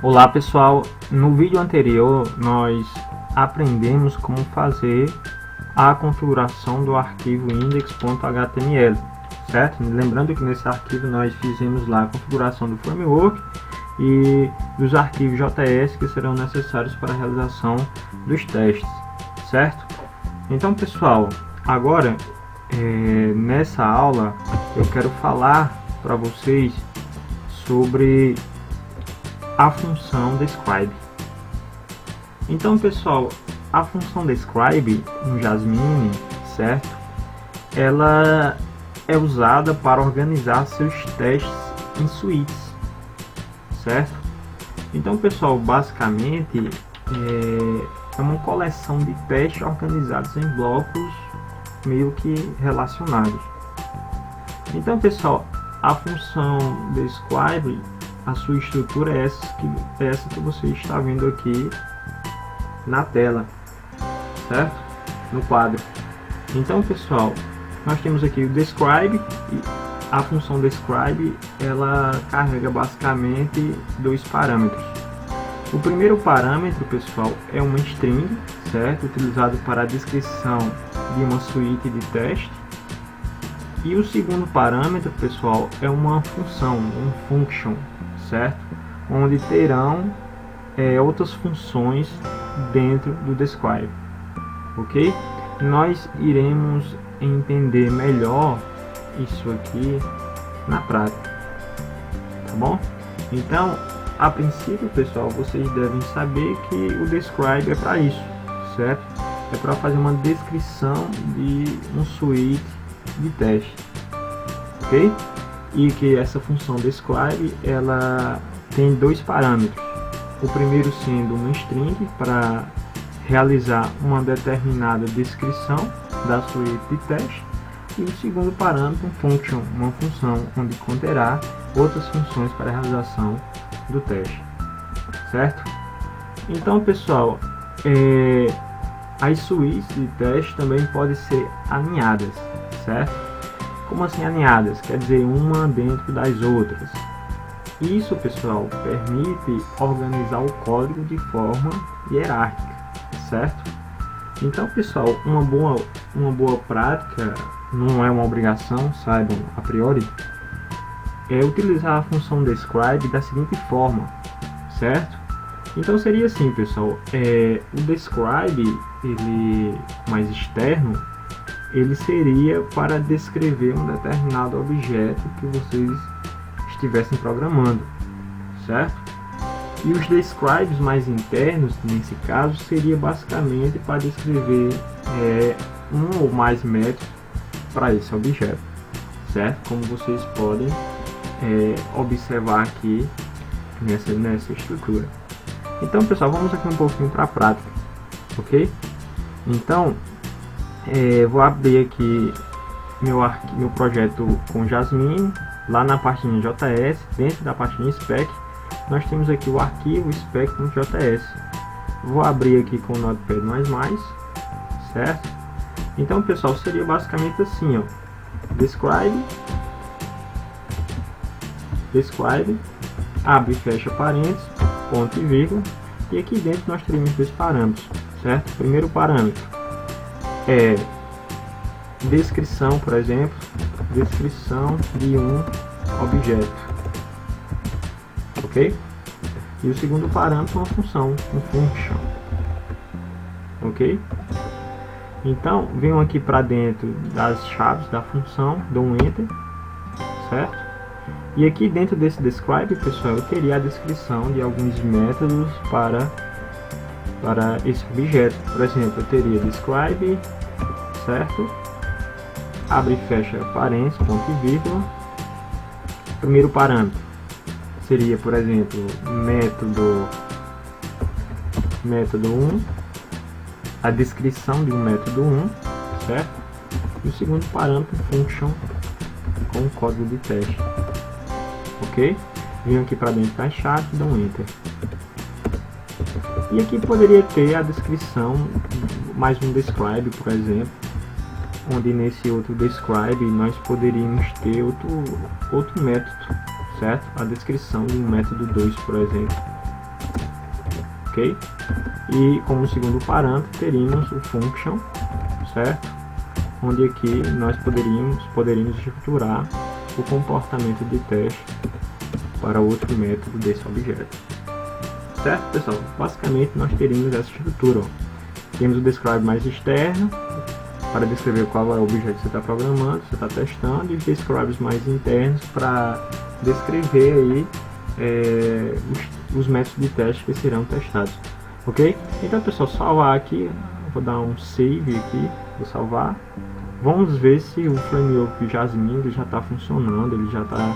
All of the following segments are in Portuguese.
Olá pessoal, no vídeo anterior nós aprendemos como fazer a configuração do arquivo index.html, certo? Lembrando que nesse arquivo nós fizemos lá a configuração do framework e dos arquivos JS que serão necessários para a realização dos testes, certo? Então pessoal, agora nessa aula eu quero falar para vocês sobre a função describe. Então pessoal, a função describe no Jasmine, certo? Ela é usada para organizar seus testes em suítes, certo? Então pessoal, basicamente é uma coleção de testes organizados em blocos meio que relacionados. Então pessoal, a função describe, a sua estrutura é essa que você está vendo aqui na tela, certo? No quadro. Então pessoal, nós temos aqui o describe, e a função describe ela carrega basicamente dois parâmetros. O primeiro parâmetro, pessoal, é uma string, certo? Utilizado para a descrição de uma suíte de teste. E o segundo parâmetro, pessoal, é uma função, um function, certo? Onde terão outras funções dentro do describe, ok? Nós iremos entender melhor isso aqui na prática, tá bom? Então, a princípio, pessoal, vocês devem saber que o describe é para isso, certo? É para fazer uma descrição de um suíte de teste, ok? E que essa função describe ela tem dois parâmetros. O primeiro sendo uma string para realizar uma determinada descrição da suíte de teste, e o segundo parâmetro, um function, uma função onde conterá outras funções para a realização do teste, certo? Então pessoal, as suítes de teste também podem ser alinhadas, certo? Como assim alinhadas? Quer dizer, uma dentro das outras. Isso, pessoal, permite organizar o código de forma hierárquica, certo? Então, pessoal, uma boa prática, não é uma obrigação, saibam a priori, é utilizar a função describe da seguinte forma, certo? Então seria assim, pessoal, o describe, ele mais externo, ele seria para descrever um determinado objeto que vocês estivessem programando, certo? E os describes mais internos, nesse caso, seria basicamente para descrever um ou mais métodos para esse objeto, certo? Como vocês podem observar aqui nessa estrutura. Então, pessoal, vamos aqui um pouquinho para a prática, ok? Então, vou abrir aqui meu projeto com Jasmine. Lá na pastinha JS, dentro da pastinha spec, nós temos aqui o arquivo spec.js. Vou abrir aqui com o Notepad++, certo? Então, pessoal, seria basicamente assim, ó: describe, abre e fecha parênteses, ponto e vírgula, e aqui dentro nós teremos dois parâmetros, certo? O primeiro parâmetro é descrição, por exemplo, descrição de um objeto, ok? E o segundo parâmetro é uma função, um function, ok? Então, venho aqui para dentro das chaves da função, dou um enter, certo? E aqui dentro desse describe, pessoal, eu teria a descrição de alguns métodos para esse objeto. Por exemplo, eu teria describe, certo? Abre e fecha parênteses, ponto e vírgula. Primeiro parâmetro seria, por exemplo, método 1, a descrição de um método 1, certo? E o segundo parâmetro, function, com o código de teste, ok? Venho aqui para dentro da chave e dou um enter. E aqui poderia ter a descrição, mais um describe, por exemplo, onde nesse outro describe nós poderíamos ter outro método, certo? A descrição de um método 2, por exemplo, ok? E como segundo parâmetro teríamos o function, certo? Onde aqui nós poderíamos estruturar o comportamento de teste para outro método desse objeto. Certo, pessoal? Basicamente nós teríamos essa estrutura. Temos o describe mais externo, para descrever qual é o objeto que você está programando, você está testando, e os describes mais internos para descrever aí os métodos de teste que serão testados. Ok? Então, pessoal, salvar aqui, vou dar um save aqui, vou salvar. Vamos ver se o framework Jasmine já está funcionando, ele já está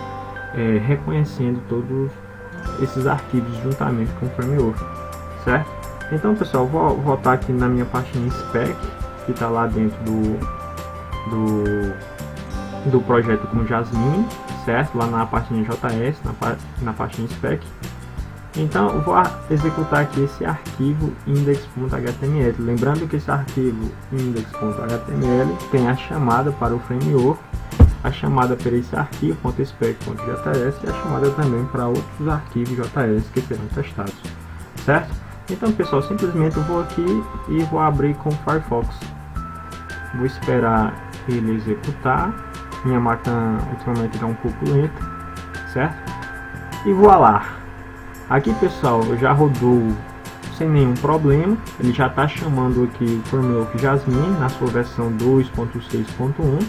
reconhecendo todos esses arquivos juntamente com o framework, certo? Então, pessoal, vou voltar aqui na minha pastinha spec, que está lá dentro do projeto com Jasmine, certo? Lá na pastinha JS, na pastinha spec. Então, eu vou executar aqui esse arquivo index.html. Lembrando que esse arquivo index.html tem a chamada para o framework, a chamada para esse arquivo .spec.js e a chamada também para outros arquivos JS que serão testados, certo? Então, pessoal, simplesmente eu vou aqui e vou abrir com o Firefox. Vou esperar ele executar. Minha máquina ultimamente está um pouco lenta, certo? E voilá! Aqui, pessoal, já rodou sem nenhum problema. Ele já está chamando aqui o framework Jasmine na sua versão 2.6.1,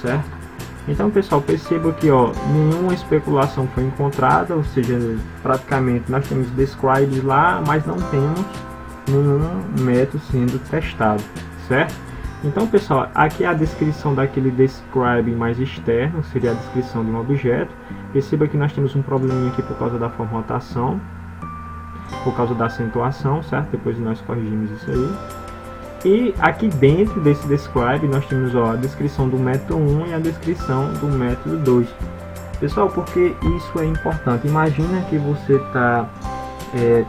certo? Então, pessoal, perceba que nenhuma especulação foi encontrada, ou seja, praticamente nós temos describes lá, mas não temos nenhum método sendo testado, certo? Então, pessoal, aqui é a descrição daquele describe mais externo, seria a descrição de um objeto. Perceba que nós temos um probleminha aqui por causa da formatação, por causa da acentuação, certo? Depois nós corrigimos isso aí. E aqui dentro desse describe nós temos a descrição do método 1 e a descrição do método 2. Pessoal, porque isso é importante? Imagina que você está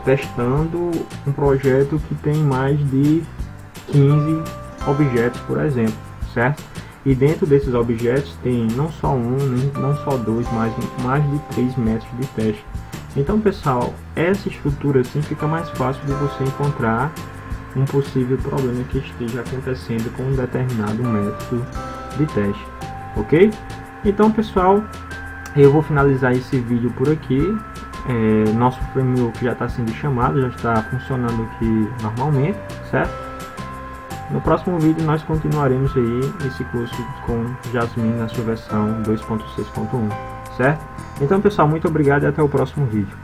testando um projeto que tem mais de 15 objetos, por exemplo, certo? E dentro desses objetos tem não só um, não só dois, mas mais de 3 métodos de teste. Então, pessoal, essa estrutura assim fica mais fácil de você encontrar um possível problema que esteja acontecendo com um determinado método de teste, ok? Então, pessoal, eu vou finalizar esse vídeo por aqui. Nosso framework já está sendo chamado, já está funcionando aqui normalmente, certo? No próximo vídeo nós continuaremos aí esse curso com Jasmine na sua versão 2.6.1, certo? Então, pessoal, muito obrigado e até o próximo vídeo.